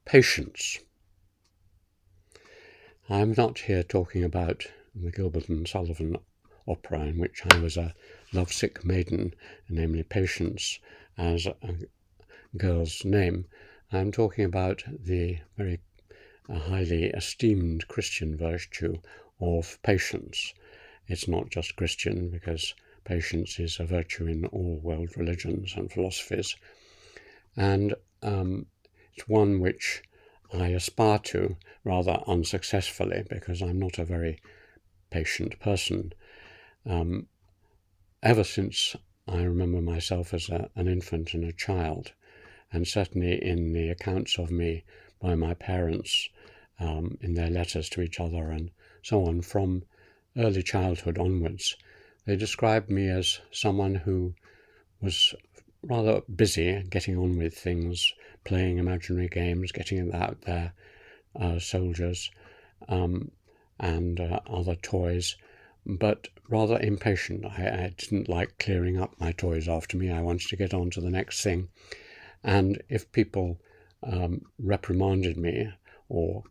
Patience. I'm not here talking about the Gilbert and Sullivan opera in which I was a lovesick maiden, namely Patience as a girl's name. I'm talking about the very highly esteemed Christian virtue of patience. It's not just Christian, because patience is a virtue in all world religions and philosophies. And it's one which I aspire to rather unsuccessfully, because I'm not a very patient person. Ever since I remember myself as an infant and a child, and certainly in the accounts of me by my parents, in their letters to each other and so on, from early childhood onwards, they described me as someone who was rather busy getting on with things, playing imaginary games, getting out their soldiers and other toys, but rather impatient. I didn't like clearing up my toys after me. I wanted to get on to the next thing. And if people reprimanded me or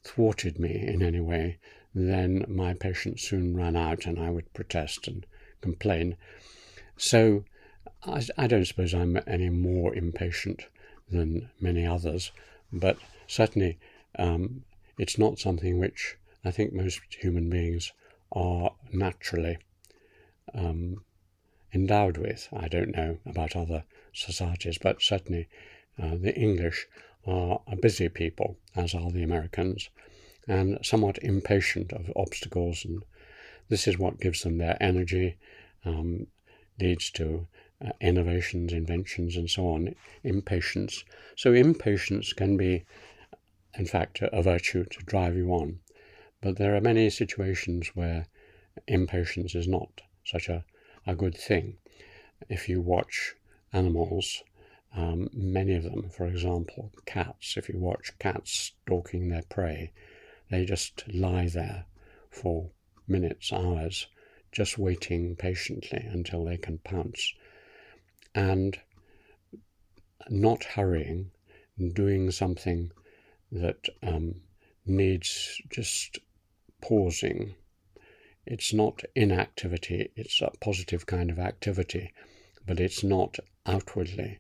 thwarted me in any way, then my patience soon ran out and I would protest and complain. So I don't suppose I'm any more impatient than many others, but certainly it's not something which I think most human beings are naturally endowed with. I don't know about other societies, but certainly the English are a busy people, as are the Americans, and somewhat impatient of obstacles, and this is what gives them their energy, leads to innovations, inventions, and so on. Impatience. So impatience can be, in fact, a virtue to drive you on, but there are many situations where impatience is not such a good thing. If you watch animals, many of them, for example, cats, if you watch cats stalking their prey, they just lie there for minutes, hours, just waiting patiently until they can pounce. And not hurrying, doing something that needs just pausing. It's not inactivity, it's a positive kind of activity, but it's not outwardly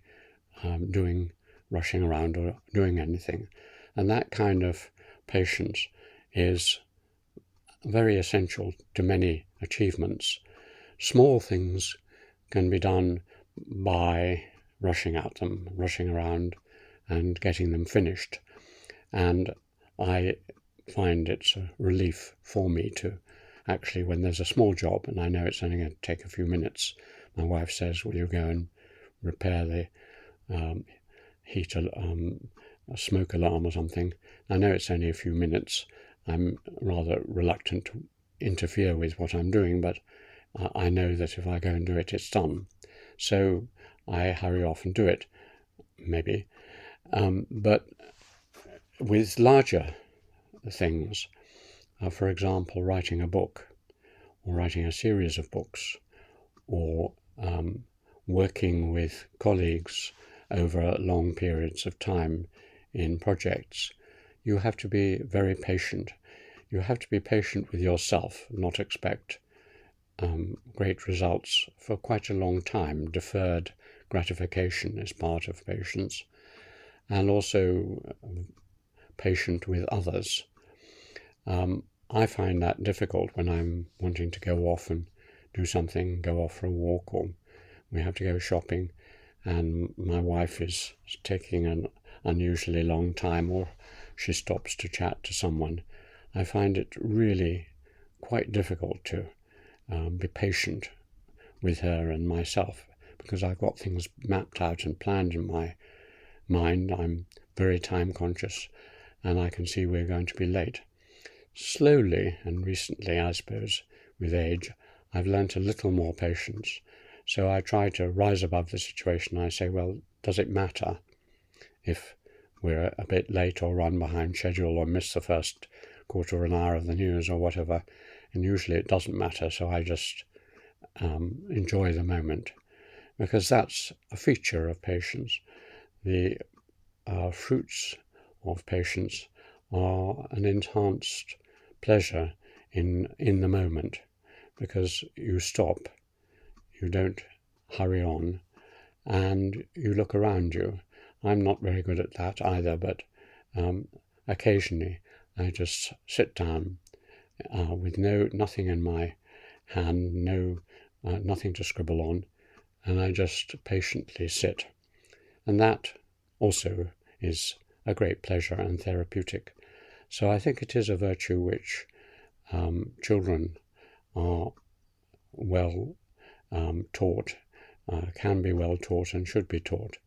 rushing around or doing anything. And that kind of patience is very essential to many achievements. Small things can be done by rushing at them, rushing around and getting them finished. And I find it's a relief for me to actually, when there's a small job and I know it's only going to take a few minutes, my wife says, will you go and repair the smoke alarm or something? I know it's only a few minutes. I'm rather reluctant to interfere with what I'm doing, but I know that if I go and do it, it's done. So I hurry off and do it, maybe. But with larger things, for example, writing a book, or writing a series of books, or working with colleagues over long periods of time in projects, you have to be very patient. You have to be patient with yourself, not expect great results for quite a long time. Deferred gratification is part of patience, and also patient with others. I find that difficult when I'm wanting to go off and do something, go off for a walk, or we have to go shopping, and my wife is taking an unusually long time, or she stops to chat to someone. I find it really quite difficult to be patient with her and myself, because I've got things mapped out and planned in my mind. I'm very time conscious, and I can see we're going to be late. Slowly, and recently, I suppose, with age, I've learnt a little more patience. So I try to rise above the situation. I say, well, does it matter if we're a bit late or run behind schedule or miss the first quarter of an hour of the news or whatever? And usually it doesn't matter, so I just enjoy the moment, because that's a feature of patience. The fruits of patience are an enhanced pleasure in the moment, because you stop, you don't hurry on, and you look around you. I'm not very good at that either, but occasionally I just sit down with nothing in my hand, nothing to scribble on, and I just patiently sit. And that also is a great pleasure and therapeutic. So I think it is a virtue which children are well taught, can be well taught and should be taught,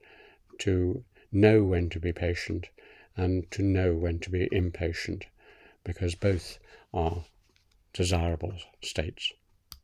to know when to be patient and to know when to be impatient, because both are desirable states.